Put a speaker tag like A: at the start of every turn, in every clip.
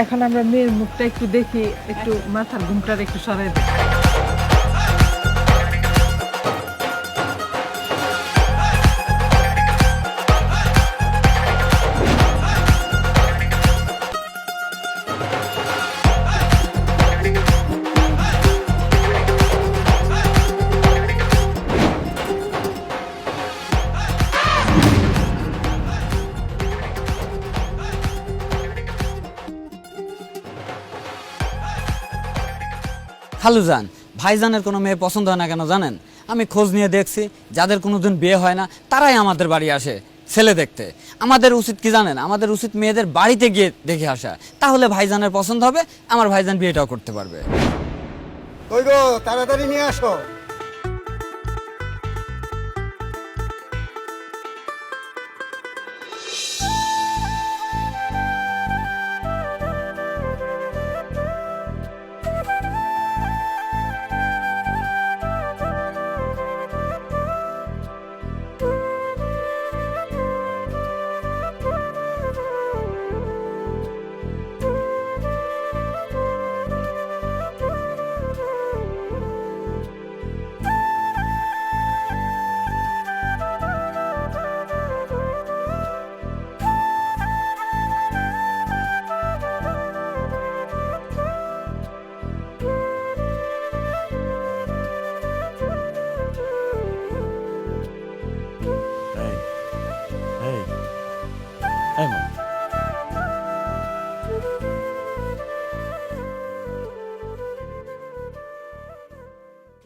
A: এখন আমরা মেয়ের মুখটা একটু দেখি, একটু মাথার ঘুমটার একটু সরাই দিই।
B: খালুজান, ভাইজানের কোনো মেয়ে পছন্দ হয় না কেন জানেন? আমি খোঁজ নিয়ে দেখছি, যাদের কোনোদিন বিয়ে হয় না তারাই আমাদের বাড়ি আসে ছেলে দেখতে। আমাদের উচিত কি জানেন? আমাদের উচিত মেয়েদের বাড়িতে গিয়ে দেখে আসা, তাহলে ভাইজানের পছন্দ হবে, আমার ভাইজান বিয়েটাও করতে পারবে।
C: কই গো, তাড়াতাড়ি নিয়ে আসো।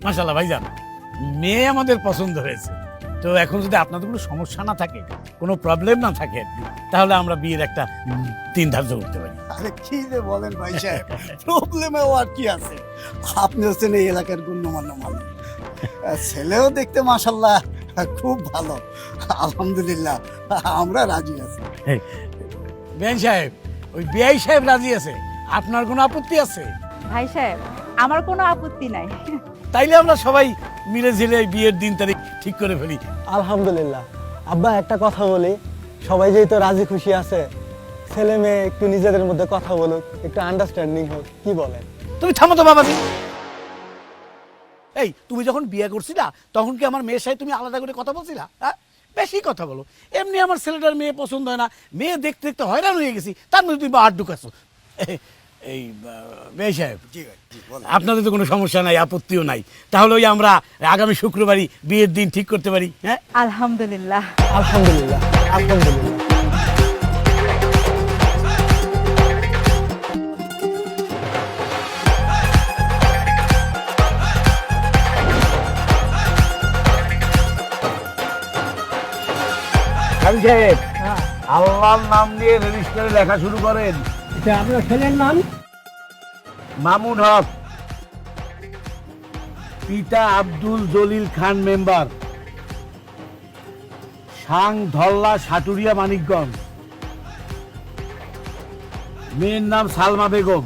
D: মাশাআল্লাহ ভাইজান, মেয়ে আমাদের পছন্দ হয়েছে। তো এখন যদি আপনাদের কোনো সমস্যা না থাকে, কোনো প্রবলেম না থাকে, তাহলে আমরা বিয়ের একটা দিন ধার্য করতে পারি।
C: আরে কি যে বলেন ভাই সাহেব, প্রবলেমে আর কি আছে? আপনি হচ্ছেন এই এলাকার গণ্যমান্য মানুষ, ছেলেও দেখতে মাশাআল্লাহ খুব ভালো। আলহামদুলিল্লাহ, আমরা রাজি আছি।
D: বেআইন সাহেব, ওই বেআই সাহেব রাজি আছে, আপনার কোনো আপত্তি আছে?
E: ভাই সাহেব, আমার কোনো আপত্তি নাই।
D: তাইলে আমরা সবাই মিলে ঝিলে এই বিয়ের দিন তারিখ ঠিক করে ফেলি।
F: আলহামদুলিল্লাহ। আব্বা একটা কথা বলি, সবাই যেহেতু রাজি খুশি আছে, ছেলে মেয়ে একটু নিজেদের মধ্যে কথা বলুক, একটু আন্ডারস্ট্যান্ডিং হোক, কি বলেন?
D: তুমি থামো তো বাবা। এই তুমি যখন বিয়ে করছিলা তখন কি আমার মেয়ের সাথে তুমি আলাদা করে কথা বলছিলা? হ্যাঁ, বেশি কথা বলো। এমনি আমার ছেলেটার মেয়ে পছন্দ হয় না, মেয়ে দেখতে দেখতে হয়রান হয়ে গেছি, তার মধ্যে তুমি বাহার ঢুকাছো। এই বেআই সাহেব, আপনাদের তো কোনো সমস্যা নাই, আপত্তিও নাই, তাহলে ওই আমরা আগামী শুক্রবারই বিয়ের দিন ঠিক করতে পারি। হ্যাঁ,
E: আলহামদুলিল্লাহ।
F: আলহামদুলিল্লাহ, আলহামদুলিল্লাহ।
D: কাজী সাহেব, আল্লাহর নাম নিয়ে রেজিস্টারে লেখা শুরু করেন।
F: আপনার ছেলের নাম?
D: মামুন হক, পিতা আব্দুল জলিল খান মেম্বার, সাং ধল্লা সাটুরিয়া মানিকগঞ্জ, মেয়ের নাম সালমা বেগম,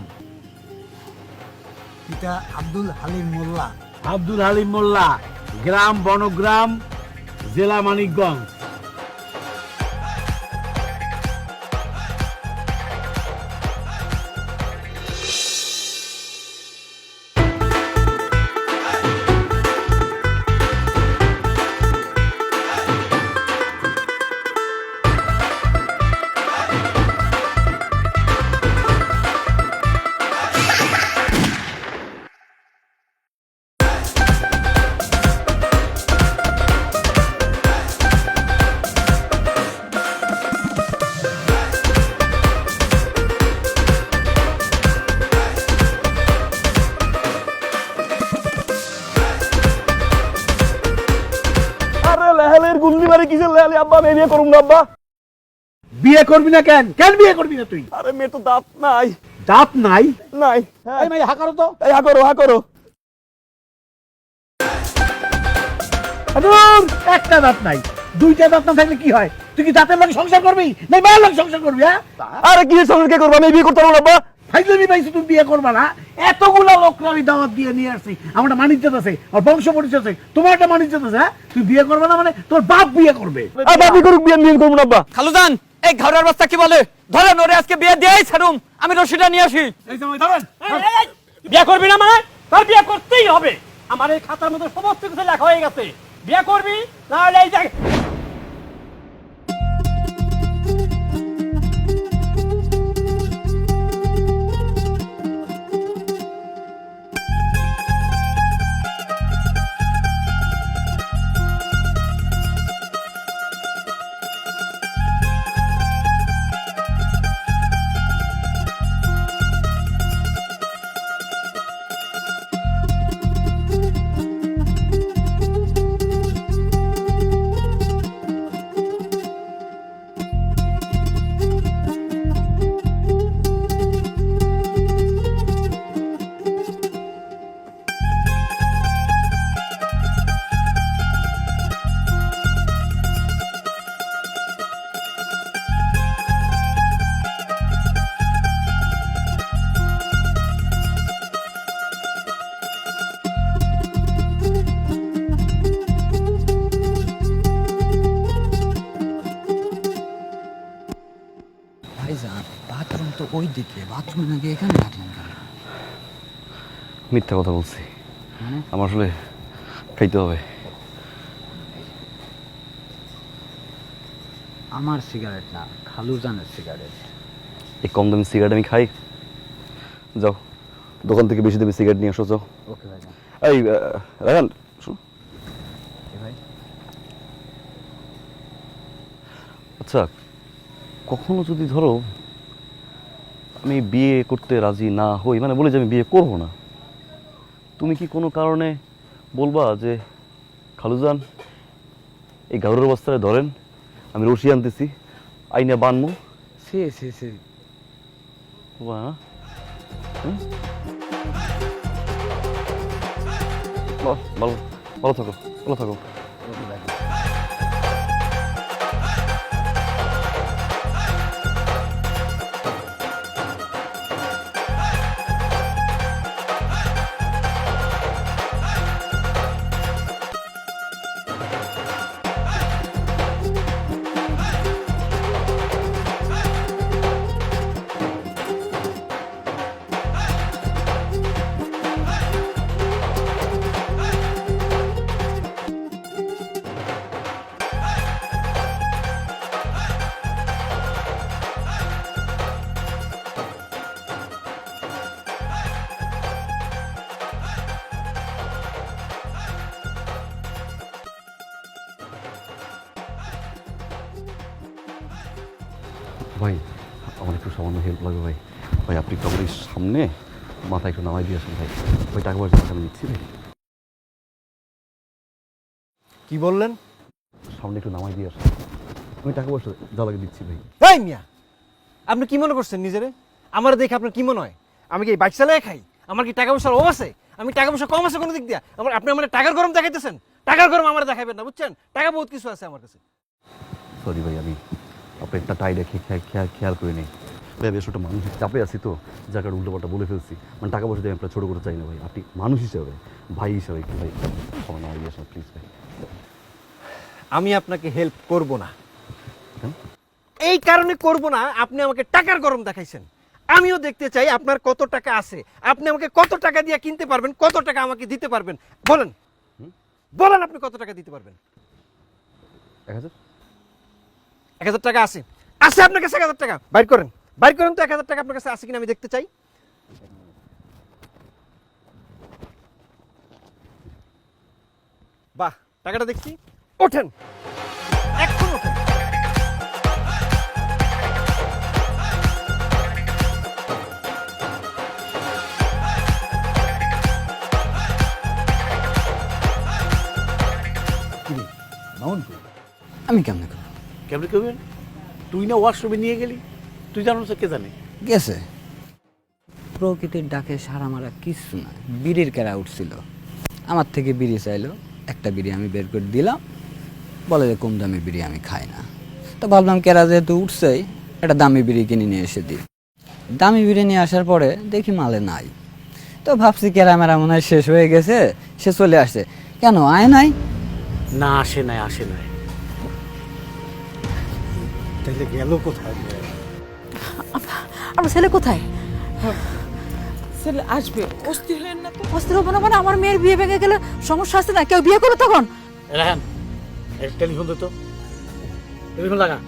C: পিতা আব্দুল হালিম মোল্লা।
D: আব্দুল হালিম মোল্লা, গ্রাম বনগ্রাম, জেলা মানিকগঞ্জ। বিয়ে করবি না কেন? কেন বিয়ে করবি না তুই?
F: আরে মেয়ে তো দাঁত নাই।
D: দাঁত নাই?
F: নাই।
D: এই মেয়ে হা করো তো।
F: হা করো, হা করো।
D: একটা দাঁত নাই, দুইটা দাঁত না থাকলে কি হয়? তুই কি দাঁতের লাগে সংসার করবি না মায়ের লাগে সংসার করবি? হ্যাঁ,
F: আরে কি সংসার কে করবো? আমি বিয়ে করতে পারবো না আব্বা।
D: ফাইজলামি পাইছি, তুমি বিয়ে করবা না? এতগুলা লোকরা আমি দাওয়াত দিয়ে নিয়ে আসছি, আমার একটা মানিজ্যত আছে, আমার বংশ পরিচয় আছে, তোমার একটা মানিজ্যত আছে। হ্যাঁ, তুই বিয়ে করবা না মানে তোর বাপ বিয়ে করবে।
F: বাপি করুক, বিয়ে করবো না আব্বা।
B: খালুজান, এই ঘরের অবস্থা কি বলে? ধরেন ওরে আজকে বিয়ে দিয়েই ছাড়ুম, আমি রশিটা নিয়ে আসি।
G: বিয়ে করবি না মানে? তোর বিয়ে করতেই হবে। আমার এই খাতার মধ্যে সমস্ত কিছু লেখা হয়ে গেছে। বিয়ে করবি না হলে এই দেখ।
B: ভাইজান বাথরুম তো ওই দিকে, বাথরুম নাকি এখানে রাখলেন কেন?
H: মিথ্যা কথা বলছি, আমার আসলে খাইতে হবে।
B: আমার সিগারেট না, খালুজানের সিগারেট।
H: এই কম দামি সিগারেট আমি খাই? যাও দোকান থেকে বেশি দামি সিগারেট নিয়ে আসো, যাও।
B: ওকে ভাইজান।
H: এই রায়হান শোনো।
B: ভাই
H: আচ্ছা, কখনো যদি ধরো আমি বিয়ে করতে রাজি না হই, মানে বলি যে আমি বিয়ে করবো না, তুমি কি কোনো কারণে বলবা যে খালুজান এই গাউরের অবস্থায় ধরেন, আমি রশি আনতেছি, আইনে বানমু?
B: সি সি সি
H: বাহ, হুম? ভালো ভালো থাকো, ভালো থাকো। ভাই আমার একটু সামান্য হেল্প লাগবে ভাই। ভাই আপনি একটু আমার এই সামনে মাথা একটু নামাই দিয়ে আসুন ভাই। ভাই টাকা পয়সা আমি নিচ্ছি ভাই।
F: কি বললেন?
H: সামনে একটু নামাই দিয়ে আসুন, আমি টাকা পয়সা যা লাগে দিচ্ছি ভাই।
I: এই মিয়া, আপনি কি মনে করছেন নিজেরে? আমার দেখে আপনার কি মনে হয় আমি কি বাইক চালায় খাই? আমার কি টাকা পয়সার অভাব আছে? আমি টাকা পয়সা কম আছে কোনো দিক দিয়া? আপনি আমার টাকার গরম দেখাইতেছেন। টাকার গরম আমার দেখাবেন না, বুঝছেন? টাকা বহুত কিছু আছে আমার কাছে।
H: সরি ভাই, আমি আপনার একটা টাই রেখে খেয়াল করে নেই ভাই। আমি আসলে মানসিক চাপে আছি তো, যার কারণে উল্টোপাল্টা বলে ফেলছি। মানে টাকা পয়সা দিয়ে আমি আপনার ছোটো করতে চাই না ভাই। আপনি মানুষ হিসাবে, ভাই হিসাবে একটু ভাই সময় নামাই দিয়ে আসুন প্লিজ ভাই।
I: আমি আপনাকে হেল্প করব না।
H: কেন?
I: এই কারণে করব না, আপনি আমাকে টাকার গরম দেখাইছেন। আমিও দেখতে চাই আপনার কত টাকা আছে, আপনি আমাকে কত টাকা দিয়ে কিনতে পারবেন, কত টাকা আমাকে দিতে পারবেন। বলেন বলেন আপনি কত টাকা দিতে পারবেন?
H: 1000?
I: 1000 টাকা আছে? আছে আপনার কাছে 1000 টাকা? বাইর করেন, বাইর করেন তো 1000 টাকা আপনার কাছে আছে কিনা আমি দেখতে চাই। বাহ, টাকাটা দেখছি। ওঠেন, এখন ওঠেন।
B: আমি কেমনে করব?
D: কেমনি করবেন? তুই না ওয়াশরুমে নিয়ে গেলি, তুই জানো কে জানে?
B: গেছে প্রকৃতির ডাকে সারা মারা কিছু না, বিড়ির কেরা উঠছিল, আমার থেকে বিড়ি চাইলো, একটা বিড়ি আমি বের করে দিলাম, বলে যে কম দামি বিড়ি আমি খাই না। তো ভাবলাম কেরা যেহেতু উঠছেই একটা দামি বিড়ি কিনে নিয়ে এসে দিই। দামি বিড়ি নিয়ে আসার পরে দেখি মালে নাই, তো ভাবছি কেরা মেরা মনে হয় শেষ হয়ে গেছে, সে চলে আসছে। কেন আয় নাই?
D: না, আসে নাই, আসে নাই। তাইলে গেল কোথায়?
E: আমার ছেলে কোথায়?
A: ছেলে আসবে, অস্থির হলেন না তো?
E: অস্থির হবো না মানে আমার মেয়ের বিয়ে ভেঙে গেলে সমস্যা আছে না? কেউ বিয়ে করবে তখন?
D: রাহান একটা টেলিফোন দে তো, টেলিফোন লাগা।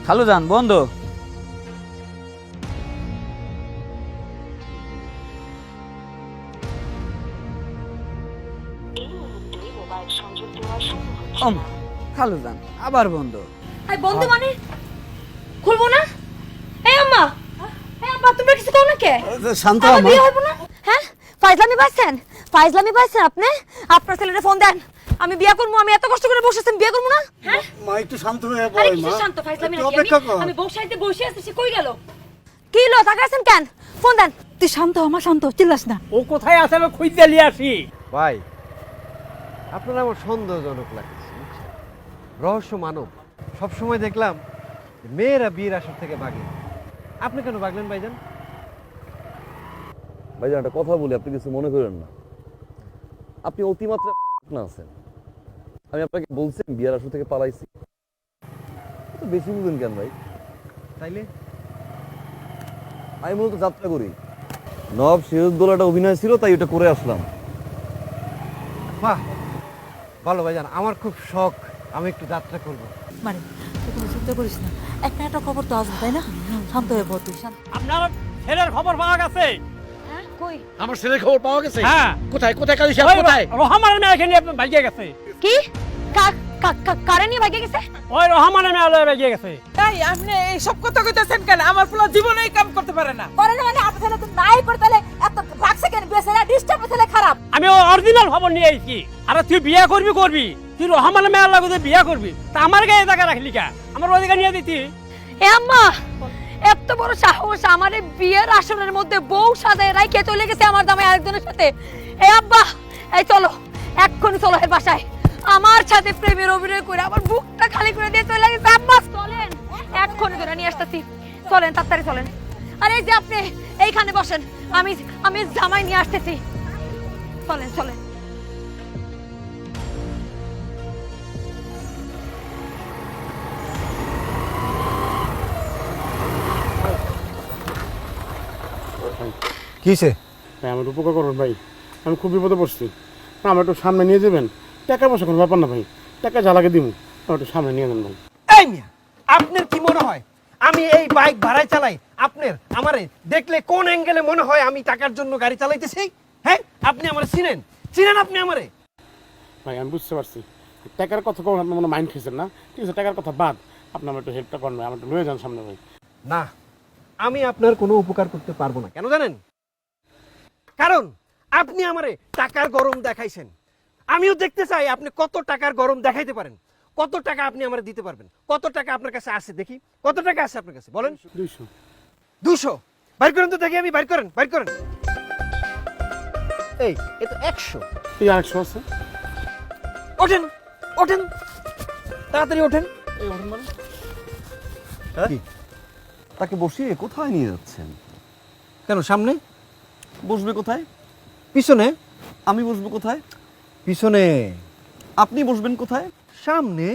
B: খালু যান বন্ধ। খালু যান আবার বন্ধ।
E: এই বন্ধু মানে খুলবো না? এই আম্মা, এই আব্বা তোমরা কিছু কও না কে?
C: শান্ত
E: আমার
C: আমা,
E: বিয়ে হইব না? হ্যাঁ ফাইজলামি পাইছেন? ফাইজলামি পাইছেন আপনি? আপনার ছেলেরে ফোন দেন, আমি বিয়ে করবো। আমি এত কষ্ট করে বসেছি, বিয়ে করবো না? হ্যাঁ
C: মা একটু শান্ত হয়ে
E: আরে
C: বল
E: কিছু
C: মা,
E: শান্ত, ফাইজলামি
C: একটু
E: নাকি?
C: অপেক্ষা কর।
E: আমি বউ সাইডে বসে আছি, সে কই গেল? কি হলো, তাকায় আছেন কেন? ফোন দেন। তুই শান্ত হ, আমার শান্ত, চিল্লাস না।
G: ও কোথায় আছে আমি খুঁজতে নিয়ে আসি।
I: ভাই আপনার আমার সন্দেহজনক লাগছে, বুঝছেন? রহস্য মানব সবসময় দেখলাম মেয়েরা বিয়ের আসর থেকে ভাগে, আপনি কেন ভাগলেন ভাইজান?
H: ভাইজান একটা কথা বলি, আপনি কিছু মনে করেন না। আপনি অতিমাত্রা না আছেন। আমি আপনাকে বলছি বিয়ার আসর থেকে পালাইছি, তো বেশি বুঝেন কেন ভাই?
I: তাইলে
H: আমি মূলত যাত্রা করি, নব সিরাজউদ্দৌলাটা অভিনয় ছিল তাই ওটা করে আসলাম।
I: বাহ ভালো ভাইজান, আমার খুব শখ আমি একটু যাত্রা করব।
E: মানে তুই কোনো চিন্তা করিস না, একটা একটা খবর তো আসবে, তাই না? শান্ত হয়ে বল তুই, শান্ত।
G: আপনার ছেলের খবর পাওয়া গেছে?
E: হ্যাঁ কই?
D: আমার ছেলের খবর পাওয়া গেছে?
G: হ্যাঁ।
D: কোথায় কোথায় কালি সাহেব,
G: ওই
D: কোথায়?
G: রহমানের মেয়েকে নিয়ে আপনার ভাগিয়ে গেছে।
E: কি? কারে নিয়ে ভাগে গেছে?
G: ওই রহমানের মেয়ে লয়ে ভাগিয়ে গেছে।
A: তাই আপনি এই সব কথা কইতাছেন কেন? আমার পোলা জীবনেই কাম করতে পারে না।
E: করে না মানে আপনার ছেলে তো নাই করতে হলে এত ভাগছে কেন? বেচারা ডিস্টার্ব ছেলে খারাপ।
G: আমি অরিজিনাল খবর নিয়ে আইছি। আরে তুই বিয়ে করবি, তুই রহমানের মেয়ের লাগে বিয়ে করবি, তা আমার গায়ে টাকা রাখলি কা? আমার অধিকার নিয়ে দিতি।
E: এ আম্মা, এত বড় সাহস আমার এই বিয়ের আসরের মধ্যে বউ সাজায় রাইখে চলে গেছে আমার জামাই আরেকজনের সাথে। এ আব্বা, এই চলো এক্ষুনি চলো এর বাসায়। আমার সাথে প্রেমের অভিনয় করে আমার বুকটা খালি করে দিয়ে চলে গেছে। আব্বা চলেন, এক্ষুনি ধরে নিয়ে আসতেছি। চলেন তাড়াতাড়ি চলেন। আরে এই যে আপনি এইখানে বসেন, আমি জামাই নিয়ে আসতেছি। চলেন চলেন।
I: কিসে?
J: ভাই আমার উপকার করুন ভাই, আমি খুব বিপদে পড়ছি। আমার একটু সামনে নিয়ে যাবেন। টাকা পয়সা কোনো ব্যাপার না ভাই, টাকা জ্বালাকে দিব, আমার একটু সামনে নিয়ে যান ভাই।
I: এই মিয়া, আপনার কি মনে হয় আমি এই বাইক ভাড়ায় চালাই? আপনার আমারে দেখলে কোন অ্যাঙ্গেলে মনে হয় আমি টাকার জন্য গাড়ি চালাইতেছি? হ্যাঁ আপনি আমারে চিনেন আপনি আমারে?
J: ভাই আমি বুঝতে পারছি টাকার কথা কখন আপনি মনে মাইন্ড খেয়েছেন না, ঠিক আছে টাকার কথা বাদ, আপনি আমার একটু হেল্পটা করেন ভাই, আমার একটু লয়ে যান সামনে ভাই।
I: না, আমি আপনার কোনো উপকার করতে পারবো না। কেন জানেন? কারণ আপনি আমারে টাকার গরম দেখাইছেন। আমিও দেখতে চাই আপনি কত টাকার গরম দেখাইতে পারেন, কত টাকা আপনি আমারে দিতে পারবেন, কত টাকা আপনার কাছে আছে দেখি। কত টাকা আছে আপনার কাছে বলেন?
J: 200।
I: 200? বাইর করেন তো দেখি আমি, বাইর করেন। এই এ তো 100।
J: এই 100 আছে।
I: ওঠেন তাড়াতাড়ি ওঠেন।
J: এই ওঠেন মানে
H: কি? তাকে বসিয়ে কোথায় নিয়ে যাচ্ছেন?
I: কেন সামনে?
H: বসবে কোথায়?
I: পিছনে।
H: আমি বসবো কোথায়?
I: পিছনে।
H: আপনি বসবেন কোথায়?
I: সামনে।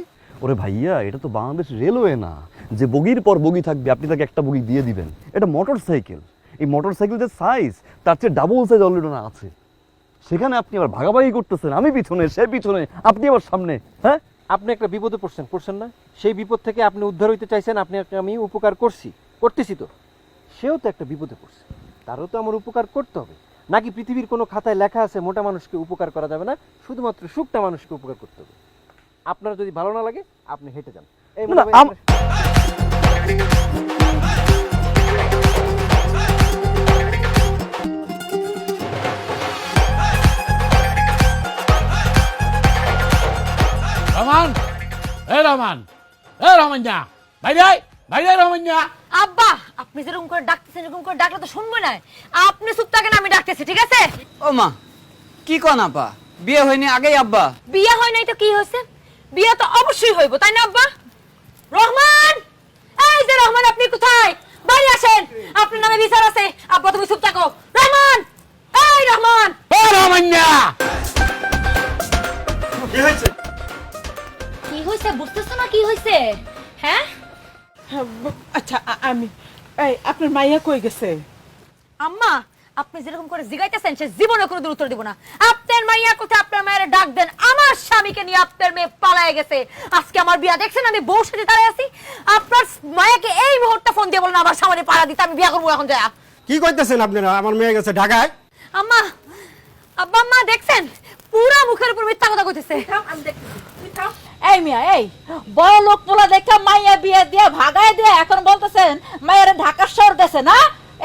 H: ওরে ভাইয়া, এটা তো বাংলাদেশ রেলওয়ে না যে বগির পর বগি থাকবে আপনি তাকে একটা বগি দিয়ে দিবেন। এটা মোটর সাইকেল। এই মোটর সাইকেল যে সাইজ তার চেয়ে ডাবল সাইজ অলরেডি না আছে, সেখানে আপনি আবার ভাগাভাগি করতেছেন। আমি পিছনে, সে পিছনে, আপনি আবার সামনে। হ্যাঁ
I: আপনি একটা বিপদে পড়ছেন না? সেই বিপদ থেকে আপনি উদ্ধার হইতে চাইছেন, আমি উপকার করতেছি তো। সেও তো একটা বিপদে পড়ছে, তারও তো আমার উপকার করতে হবে। নাকি পৃথিবীর কোনো খাতায় লেখা আছে মোটা মানুষকে উপকার করা যাবে না, শুধুমাত্র সুখটা মানুষকে উপকার করতে হবে? আপনার যদি ভালো না লাগে আপনি হেঁটে যান। এই
D: রহমান, রহমান যা বাইরে রহমান যা।
E: আব্বা, আপনি যেরকম করে ডাকতেছেন এরকম করে ডাকলে তো শুনবো না। আপনি চুপ থাকেন, আমি ডাকতেছি, ঠিক আছে?
B: ও মা, কি কন আপা? বিয়ে হয়নি আগেই আব্বা?
E: বিয়ে হয় নাই তো কি হয়েছে? বিয়ে তো অবশ্যই হইব, তাই না আব্বা? রহমান, এই যে রহমান, আপনি কোথায়? বাড়ি আসেন, আপনার নামে বিচার আছে। আব্বা তুমি চুপ থাকো। রহমান, এই রহমান,
D: ও রহমান্যা,
G: কি হয়েছে?
E: কি হইছে বুঝতেছ না? কি হইছে? হ্যাঁ
A: আচ্ছা আমি এই আপনার মাইয়া কই গেছে?
E: আম্মা, আপনি যেরকম করে জিগাইতেছেন সে জীবনে কোনোদিন উত্তর দিব না। আপনার মাইয়া কোথায়? আপনার মায়ের ডাক দেন। আমার স্বামীকে নিয়ে আপনার মেয়ে পালায়ে গেছে। আজকে আমার বিয়া দেখছেন, আমি বউ সাথে দাঁড়ায় আছি। আপনার মায়াকে এই মুহূর্তে ফোন দিয়ে বলুন আমার সামনে পাড়া দিতে, আমি বিয়া করবো এখন যায়।
G: কি কইতেছেন আপনারা? আমার মেয়ে গেছে ঢাকায়।
E: আম্মা, আব্বা আম্মা দেখছেন পুরা মুখের উপর মিথ্যা কথা কইতেছে।
K: এই মিয়া, এই বড় লোক পোলা দেখে মাইয়া বিয়ে দিয়ে ভাগায় দিয়ে এখন বলতেছেন মায়ের ঢাকা শহর দেশে না?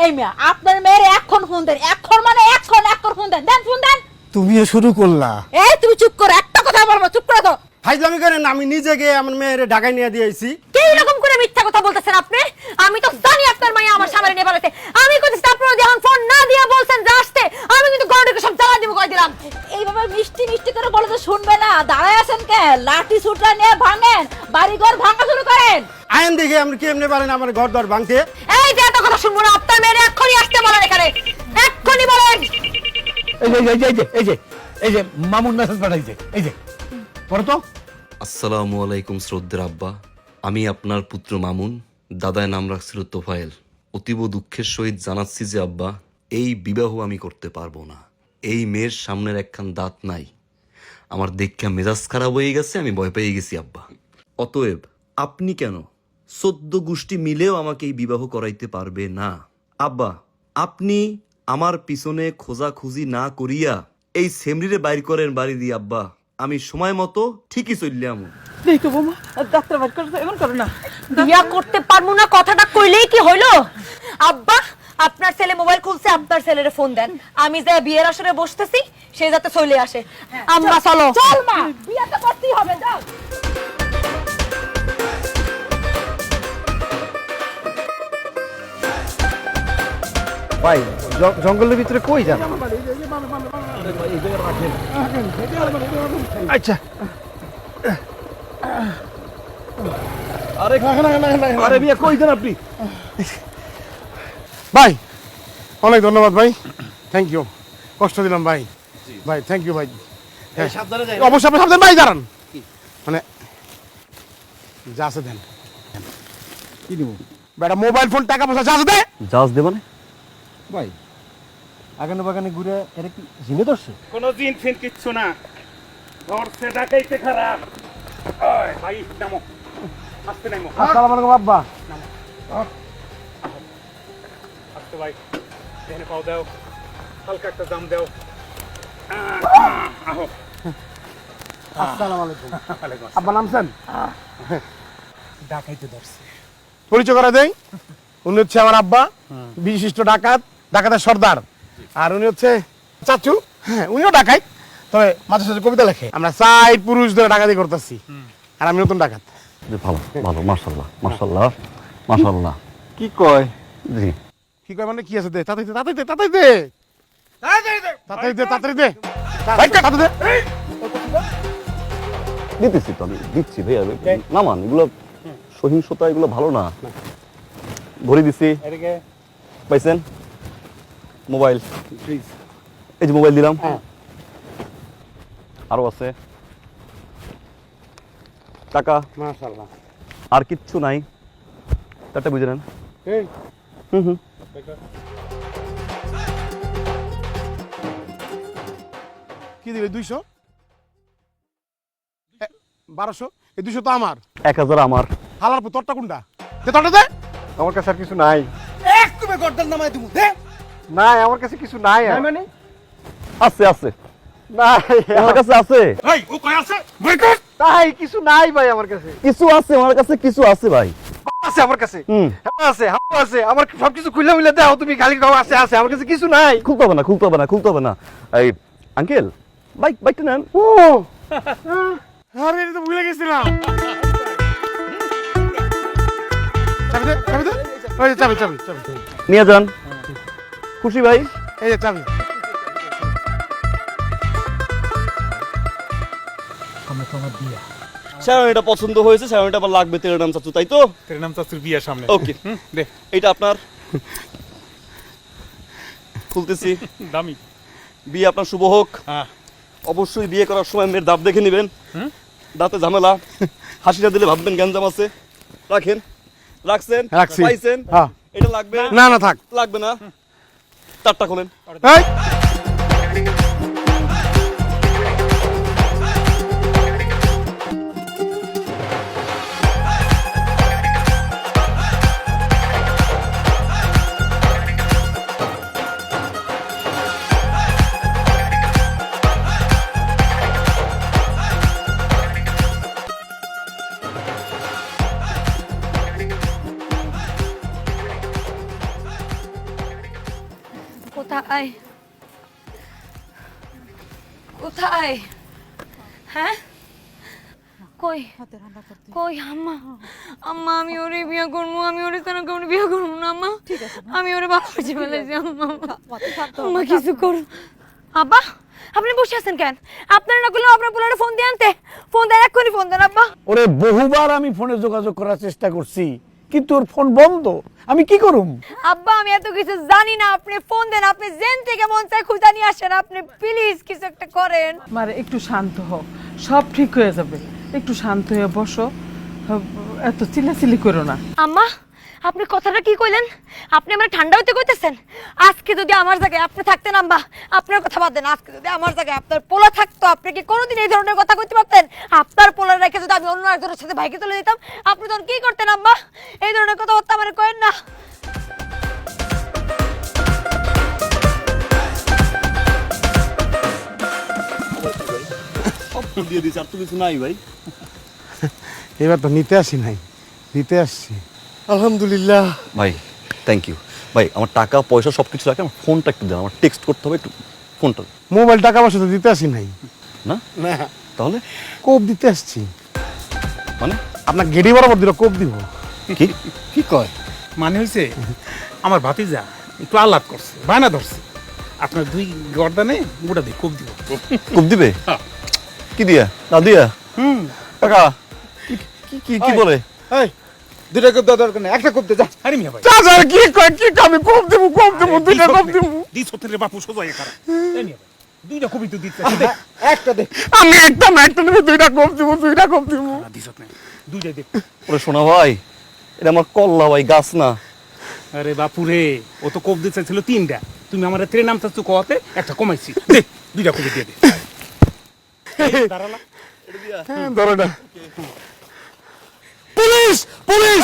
K: এই মিয়া, আপনার মেয়ের এখন ফোন দেন, এখন মানে এখন ফোন দেন, দেন ফোন দেন।
D: তুমিও শুরু করলা।
K: এই তুমি চুপ করো, একটা কথা বলবো, চুপ করে তো।
G: ফাইজলামি করেন, আমি নিজে গিয়ে আমার মেয়ের ঢাকায় নিয়ে দিয়ে আইছি।
E: কি রকম করে মিথ্যা কথা বলতেছেন আপনি? আমি তো জানি আপনার মাইয়া আমার সামনে নিয়ে পালাতে। আমি কইতেছি আপনারা যখন ফোন না দিয়ে বলছেন যে আসতে, আমি কিন্তু গড়কে সব জ্বালা দিব কই দিলাম।
K: এইভাবে মিষ্টি মিষ্টি করে বলে তো শুনবে না, দাঁড়ায় আছেন কে? লাঠি ছুটা নিয়ে ভাঙেন, বাড়ি ঘর ভাঙা শুরু করেন।
G: আইন দেখে আপনি কি এমনি পারেন আমার ঘর দর ভাঙতে?
E: এই যে এত কথা শুনবো না, আপনার মেয়ের এক্ষুনি আসতে বলেন এখানে, এক্ষুনি বলেন।
D: এই যে মামুন মেসেজ পাঠাইছে, এই যে পড়ো তো।
H: আসসালামু আলাইকুম শ্রদ্ধের আব্বা, আমি আপনার পুত্র মামুন, দাদায় নাম রাখছিল তোফায়েল। অতীব দুঃখের সহিত জানাচ্ছি যে আব্বা, এই বিবাহ আমি করতে পারবো না। এই মেয়ের সামনের একখান দাঁত নাই। আমার দেখা মেজাজ খারাপ হয়ে গেছে, আমি ভয় পেয়ে গেছি আব্বা। অতএব আপনি কেন 14 গোষ্ঠী মিলেও আমাকে এই বিবাহ করাইতে পারবে না। আব্বা, আপনি আমার পিছনে খোঁজাখুঁজি না করিয়া এই সেমরিরে বাইর করেন বাড়ি দিয়ে আব্বা। আমি সময় মতো ঠিকই চললাম।
A: দেই তো বৌমা, ডাক্তার বাড়ি করে এমন করো না।
E: বিয়া করতে পারবো না কথাটা কইলেই কি হইলো? আব্বা, আপনার ছেলে মোবাইল খুলছে, আপনার ছেলের ফোন দেন। আমি যে বিয়ের আসরে বসতেছি সে যাতে চলে আসে। আম্মা চলো।
K: চল মা, বিয়ে তো করতেই হবে, যাও।
I: ভাই জঙ্গলের ভিতরে কই যান? আচ্ছা,
J: আরে বিয়ে কই দেন আপনি? ভাই অনেক ধন্যবাদ ভাই, থ্যাংক ইউ, কষ্ট দিলাম ভাই। ভাই থ্যাংক ইউ ভাই। হ্যাঁ, অবশ্যই আপনি সাবধান ভাই, দাঁড়ান। মানে যা আছে দেন। কি দিব? বেটা মোবাইল ফোন টাকা পয়সা যা আছে দে।
H: জাহাজ দেব না
I: ভাই আগানে বাগানে ঘুরে এর কি জিনে ধরছে?
J: কোনো জিন ফিন কিচ্ছু না, ধরছে ডাকাইতে খারাপ। ওই ভাই নামো, আসতে নামো।
D: আসসালামু আলাইকুম আব্বা।
J: আসতে ভাই, এখানে পাও দাও, হালকা একটা দাম দাও। আহো।
D: আসসালামু আলাইকুম।
J: আব্বা নামছেন? ডাকাইতে ধরছে। পরিচয় করা দেই, উনি হচ্ছে আমার আব্বা, বিশিষ্ট ডাকাত, ডাকাতের সর্দার। আর উনি হচ্ছে চাচু, হ্যাঁ উনিও ডাকাত, তবে মাঝে সাঝে কবিতা লেখে। আমরা 4 পুরুষ ধরে ডাকাতি করতেছি, আর আমি নতুন ডাকাত।
H: ভালো ভালো, মাশাআল্লাহ মাশাআল্লাহ মাশাআল্লাহ।
I: কি কয়?
H: জি,
J: কি কয় মানে কি আছে? দে তাড়াতাড়ি দে, তাড়াতাড়ি দে, তাড়াতাড়ি দে, তাড়াতাড়ি দে, তাড়াতাড়ি দে, তাড়াতাড়ি দে।
H: দিতেছি তো, আমি দিচ্ছি ভাইয়া। নামান, এগুলো সহিংসতা, এগুলো ভালো না। ভরে দিছি, পাইছেন? মোবাইল, এই যে মোবাইল দিলাম, আরো আছে টাকা,
J: মাশাআল্লাহ।
H: আর কিচ্ছু নাই। তারটা বুঝে নেন।
J: এই
H: হুম,
J: কি দিবে? 200, 1200, এই 200 তো আমার।
H: 1000 আমার।
J: হালার পর তোরটা কোনটা? দে তোরটা দে।
I: আমার কাছে আর কিছু নাই।
D: তুমি গর্দান নামাই দিমু, দে।
I: নাই, আমার কাছে কিছু নাই। আর মানে
H: আছে আছে,
I: নাই,
H: আমার কাছে আছে,
J: এই ও কয় আছে? বই কর।
I: তাই কিছু নাই ভাই, আমার কাছে
H: কিছু আছে, আমার কাছে কিছু আছে ভাই।
I: আছে, আমার কাছে
H: হুম,
I: আছে, আছে, আমার সবকিছু খুলে মিলে দাও তুমি, খালি দাও আছে আছে, আমার কাছে কিছু নাই।
H: খুলতে হবে না, খুলতে হবে না, খুলতে হবে না। এই আঙ্কেল, বাইকটা নেন।
J: ও আরে এটা তো ভুলে গেছিলাম। চাবি দে, চাবি দে। ওই যে চাবি, চাবি, চাবি।
H: নিয়ে যান। খুশি ভাই?
J: এই যে চাবি।
H: এটা পছন্দ হয়েছে, এটা আবার লাগবে তেরে নাম চাচু, তাই তো?
J: তোর নাম চাচুর বিয়ের সামনে।
H: ওকে,
J: দে।
H: এটা আপনার। খুলতেছি।
J: দামি।
H: বিয়ে আপনার শুভ হোক। অবশ্যই বিয়ে করার সময় মেয়ের দাঁত দেখে নেবেন, দাঁতে ঝামেলা, হাসিটা দিলে ভাববেন গ্যাঞ্জাম আছে। রাখেন, রাখছেন,
J: রাখছি।
H: পাইছেন,
J: হ্যাঁ।
H: এটা লাগবে
J: না না থাক।
H: লাগবে না, তারটা খোলেন।
J: এই
E: কোথায় কোথায়? হ্যাঁ কই কই আম্মা? আম্মা আমি ওরে বিয়ে করবো, আমি ওরে তারা কেমন বিয়ে করবো না আম্মা। আমি ওরে ভালোবাসি ফেলেছি আম্মা। আম্মা কিছু করো। আব্বা আপনি বসে আছেন কেন? আপনার না করলে আপনার পোলারে ফোন দিয়ে আনতে, ফোন দেন, এক্ষুনি ফোন দেন আব্বা।
D: ওরে বহুবার আমি ফোনে যোগাযোগ করার চেষ্টা করছি, কিন্তু ওর ফোন বন্ধ। আমি কি করুম?
E: আব্বা আমি এত কিছু জানি না, আপনি ফোন দেন, আপনি জেন থেকে মন চায় খুঁজা নিয়ে আসেন, আপনি প্লিজ কিছু একটা করেন।
A: মারে একটু শান্ত হও, সব ঠিক হয়ে যাবে। একটু শান্ত হয়ে বসো, এত চিল্লাচিল্লি করো না।
E: আম্মা আপনি কথাটা কি কইলেন? আপনি আমার ঠান্ডা হইতে কইতেছেন? আজকে যদি আমার জায়গায় আপনি থাকতেন আম্মা, আপনার কথা বাদ দেন, আজকে যদি আমার জায়গায় আপনার পোলা থাকতো, আপনি কি কোনোদিন এই ধরনের কথা কইতে পারতেন? আপনার পোলার রেখে যদি আমি অন্য একজনের সাথে ভাইকে তুলে দিতাম, আপনি তখন কি করতেন আম্মা? এই ধরনের কথা হত্যা আমার করেন না।
H: দিয়ে দিচ্ছি, আর তো কিছু নাই ভাই।
J: এবার তো নিতে আসি নাই, দিতে আসছি। আলহামদুলিল্লাহ
H: ভাই থ্যাংক ইউ ভাই। আমার টাকা পয়সা সব কিছু রাখে, আমার ফোনটা একটু দেন, আমার টেক্সট করতে হবে একটু ফোনটা।
J: মোবাইল টাকা পয়সা তো দিতে আসি নাই।
H: না
J: না
H: তাহলে
J: কোপ দিতে আসছি।
H: মানে
J: আপনার গেড়ি বরাবর দিল কোপ দিব।
H: কি
J: কি কয়?
L: মানে হয়েছে আমার ভাতিজা একটু আহ্লাদ করছে, বায়না ধরছে, আপনার দুই গর্দানে গোটা দিয়ে কোপ দিব।
H: কোপ দিবে? কি দিয়া? না দিয়া? কাকা কি কি কি বলে?
L: এই দুইটা কোপ দেওয়া দরকার নেই, একটা কোপ দে যা। আরে মিয়া ভাই
J: চাচা কি কয়? কি আমি কোপ দিব, কোপ দিব, দুইটা কোপ দিব।
L: দিস হতে বাপু সোজা একারা। এই মিয়া ভাই দুইটা কোপই তো দিতে একটা দে।
J: আমি একটা না একটা নেবে, দুইটা কোপ দিব, দুইটা কোপ দিব।
L: দিস হতে দুইটাই দে।
H: ওরে শোনা ভাই, এটা আমার কল্লা ভাই, গাছ না।
L: আরে বাপু রে, ও তো কোপ দিতে চাইছিল তিনটা, তুমি আমার ট্রেন নাম চাচ্ছ কোয়াতে, একটা কমাইছি, দে দুইটা কোপই দিয়ে দে। দাঁড়ালা
J: হ্যাঁ, ধরো না। Police police!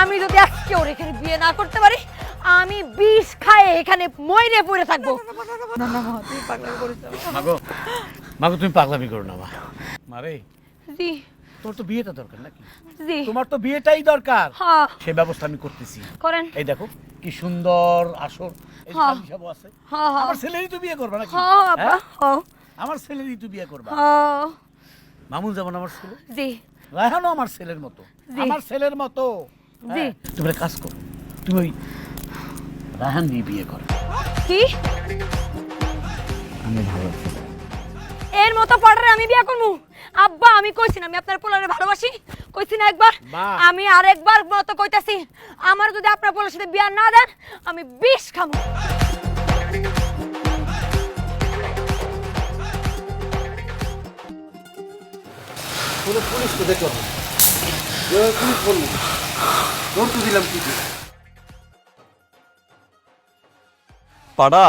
E: আমি যদি আজকে ওর এখানে বিয়ে না করতে পারি, আমি বিষ খায় এখানে মইরে পড়ে থাকবো।
D: মাগো মাগো তুমি পাগলামি করো না মা। মারে
E: জি
D: তোর তো বিয়েটা দরকার নাকি?
E: জি
D: তোমার তো বিয়েটাই দরকার।
E: হ্যাঁ
D: সেই ব্যবস্থা আমি করতেছি।
E: করেন।
D: এই দেখো কি সুন্দর আসর, এই যে
E: হ্যাঁ।
D: কালী সাহেব আছে।
E: হ্যাঁ হ্যাঁ
D: আমার ছেলেরই তো বিয়ে করবা নাকি?
E: হ্যাঁ আব্বা হ্যাঁ
D: আমার ছেলেরই তো বিয়ে করবা।
E: হ্যাঁ
D: মামুন যেমন আমার ছেলে,
E: জি
D: রায়হানও আমার ছেলের মতো,
E: জি।
D: আমার ছেলের মতো।
E: জি।
D: হ্যাঁ, তুমি একটা কাজ করো, তুমি ওই রায়হান নিয়ে বিয়ে করো।
E: কি
D: আমি ভালো
E: এর মতো পড়ারে আমি বিয়ে করবো? আব্বা আমি কইছি না আমি আপনার পোলারে ভালোবাসি, কইছি না একবার? আমি আরেকবার মতো কইতাছি, আমার যদি আপনার পোলার সাথে বিয়ে না দেন আমি বিষ খাবো।
L: পুলিশ তো দেখলাম, পুলিশ বললো নোট তো দিলাম কি
H: পাড়া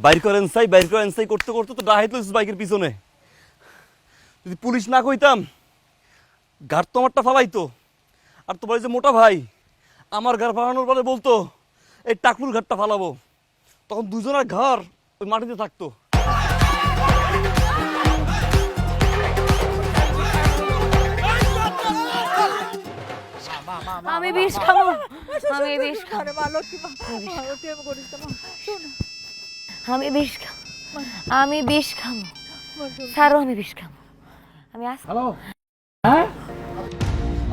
H: বাইর করেন সাই করতে করতে তো ডাহাই তো বাইকের পিছনে। যদি পুলিশ না কইতাম, ঘাট তো আমারটা ফালাইতো। আর তোমার যে মোটা ভাই আমার ঘর ফালানোর পরে বলতো এই টাকলুর ঘাটটা ফালাবো, তখন দুজনের ঘর ওই মাটিতে থাকতো।
E: আমি বিষ খাবো, আমি বিষ খাবো, আমি বিষ খাবো, আমি বিষ খাবো, ছাড়ো আমি বিষ খাবো। আমি আস
D: হ্যালো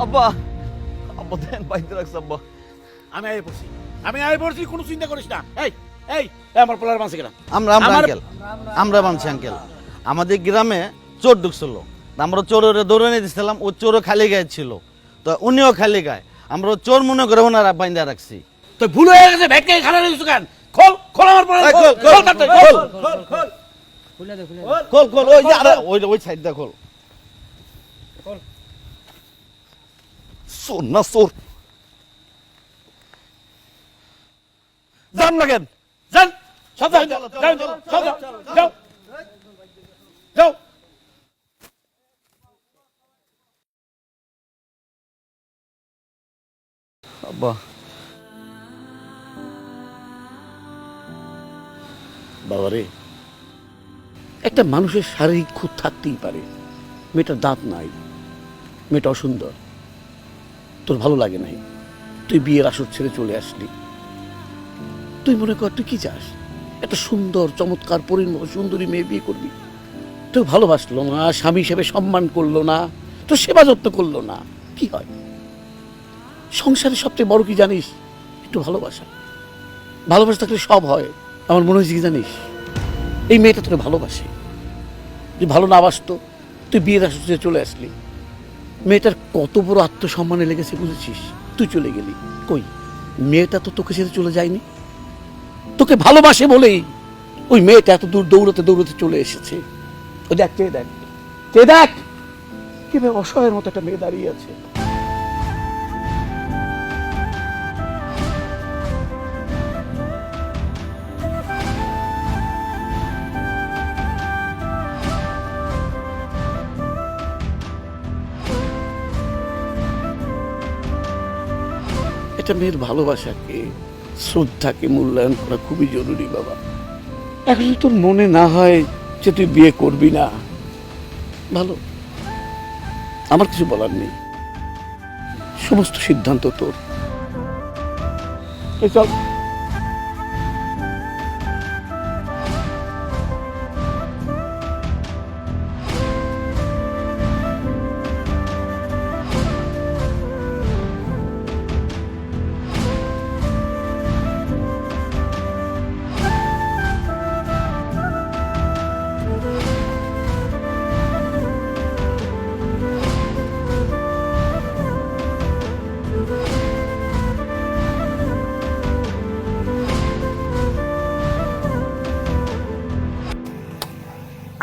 H: আব্বা আব্বা দেন বাইতে রাখছে আব্বা।
D: আমি আয় পড়ছি, কোনো চিন্তা করিস না। এই এই আমার পোলার মানছে কিনা?
M: আমরা আঙ্কেল, আমরা মানছি আঙ্কেল। আমাদের গ্রামে চোর ঢুকছিল, আমরা চোরের দৌড়ে নিয়ে দিচ্ছিলাম, ও চোরও খালি গায়ে ছিল, তো উনিও খালি গায়ে, আমরা চোর মনে করে ওনারা বাইন্দা রাখছি।
D: তো ভুল হয়ে গেছে, ভেটকে খালা রেখেছো কেন? খোল খোল আমার পরে
M: এই,
D: খোল
M: খোল,
D: খোল তাড়াতাড়ি, খোল
M: খোল।
D: খোল
M: খোল খোল, ওই যে আরে ওই সাইড দা খোল। চোর না চোর,
D: যান না কেন? যান সব যান, যান, সব যাও, যাও যাও।
M: আব্বা
D: বাবারে, একটা মানুষের শারীরিক খুঁত থাকতেই পারে, মেয়েটার দাঁত নাই, মেয়েটা অসুন্দর, তোর ভালো লাগে নাই, তুই বিয়ের আসর ছেড়ে চলে আসলি। তুই মনে কর তুই কি চাস? একটা সুন্দর চমৎকার পরিণত সুন্দরী মেয়ে বিয়ে করবি, তুই ভালোবাসলো না, স্বামী হিসেবে সম্মান করলো না, তোর সেবা যত্ন করলো না, কি হয়? সংসারে সবচেয়ে বড় কি জানিস? একটু ভালোবাসা। ভালোবাসা থাকলে সব হয়। আমার মনে হয়েছে কি জানিস, এই মেয়েটা তোকে ভালোবাসে। তুই ভালো না বাসতো, তুই বিয়ের আসরে চলে আসলি। মেয়েটার কত বড় আত্মসম্মানে লেগেছে বুঝেছিস? তুই চলে গেলি, কই মেয়েটা তো তোকে ছেড়ে চলে যায়নি, তোকে ভালোবাসে বলেই ওই মেয়েটা এত দূর দৌড়াতে দৌড়াতে চলে এসেছে। ওই দেখ, চেয়ে দেখ, চেয়ে দেখ কিভাবে অসহায়ের মতো একটা মেয়ে দাঁড়িয়ে আছে। একটা মেয়ের ভালোবাসাকে, শ্রদ্ধাকে মূল্যায়ন করা খুবই জরুরি বাবা। এখন যদি তোর মনে না হয় যে তুই বিয়ে করবি না, ভালো, আমার কিছু বলার নেই, সমস্ত সিদ্ধান্ত তোর। এই চল।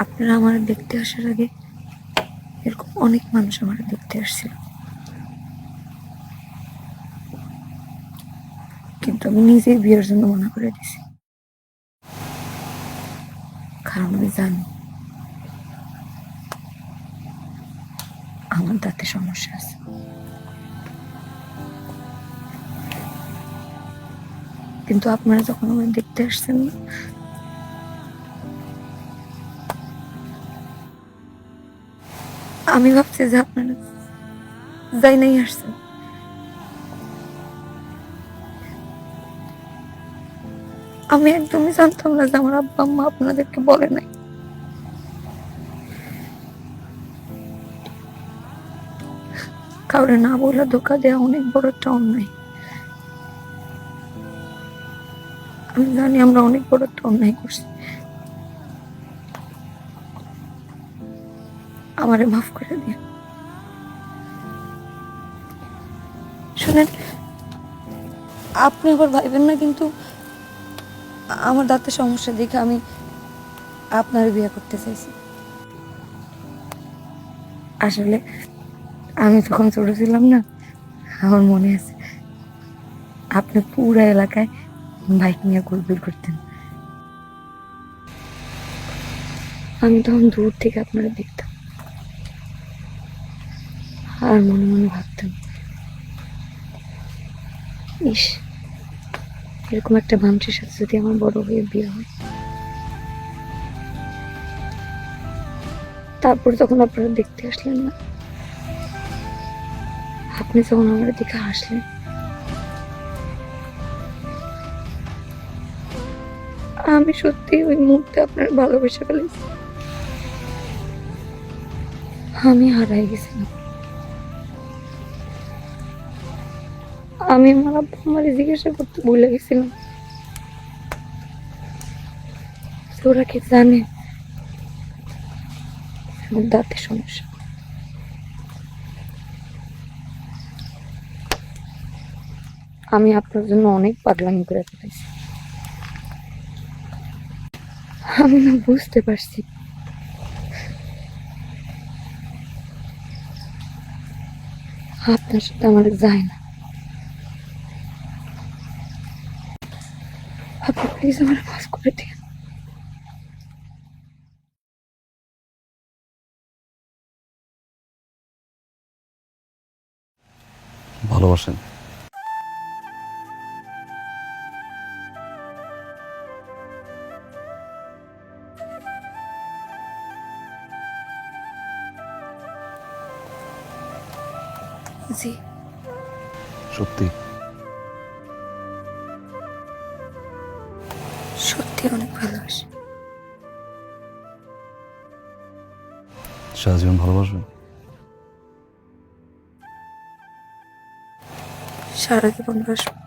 E: আপনারা আমার দেখতে আসার আগে এরকম অনেক মানুষ আমার দেখতে আসছিল, কিন্তু আমি নিজেই বিয়ের জন্য মনা করে দিছি। কারণ আমি জানি আমার দাঁতে সমস্যা আছে। কিন্তু আপনারা যখন আমার দেখতে আসছেন না, আমি ভাবছি যে আপনারা যাই নাই আসছেন। আমি একদমই জানতাম না যে আমার আব্বা আম্মা আপনাদেরকে বলে নাই। কাউরে না বলে ধোকা দেওয়া অনেক বড় একটা অন্যায়। আমি জানি আমরা অনেক বড় একটা অন্যায় করছি। আমারে মাফ করে দিন। শুনেন, আপনি আবার ভাইবেন না কিন্তু আমার দাঁতের সমস্যা দেখে আমি আপনার বিয়ে করতে চাইছি। আসলে আমি তখন ছোট ছিলাম না, আমার মনে আছে আপনি পুরা এলাকায় বাইক নিয়ে ঘুরঘুর করতেন। আমি তখন দূর থেকে আপনারা দেখতাম আর মনে মনে ভাবতাম, ইস, এরকম একটা মানুষের সাথে যদি আমার বড় হয়ে বিয়ে হয়। তারপর যখন আপনারা দেখতে আসলেন না, আপনি যখন আমার দিকে হাসলেন, আমি সত্যি ওই মুহূর্তে আপনার ভালোবেসে ফেলেছি। আমি হারাই গেছিলাম। আমি আমার আব্বা আমারে জিজ্ঞাসা করতে ভুলে গেছিলাম ওরা কি জানে আমার দাঁতের সমস্যা। আমি আপনার জন্য অনেক পাগলামি করে ফেলেছি। আমি না বুঝতে পারছি আপনার সাথে আমার যায় না। আপনি প্লিজ আমার মাফ করে দিন।
H: ভালোবাসেন?
E: জি।
H: সত্যি?
E: সত্যি অনেক ভালোবাসি।
H: সারা জীবন ভালোবাসবেন?
E: সারা জীবন বাসবো।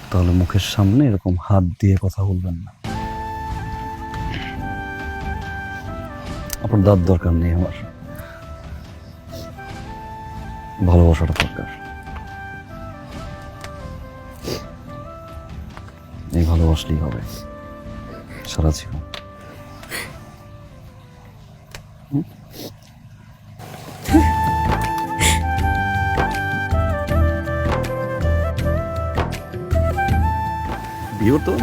H: তাহলে মুখের সামনে এরকম হাত দিয়ে কথা বলবেন না। আপনার দাঁত দরকার নেই, আমার ভালোবাসাটা দরকার। এই ভালোবাসলেই হবে সারা জীবন। বিয়ে তো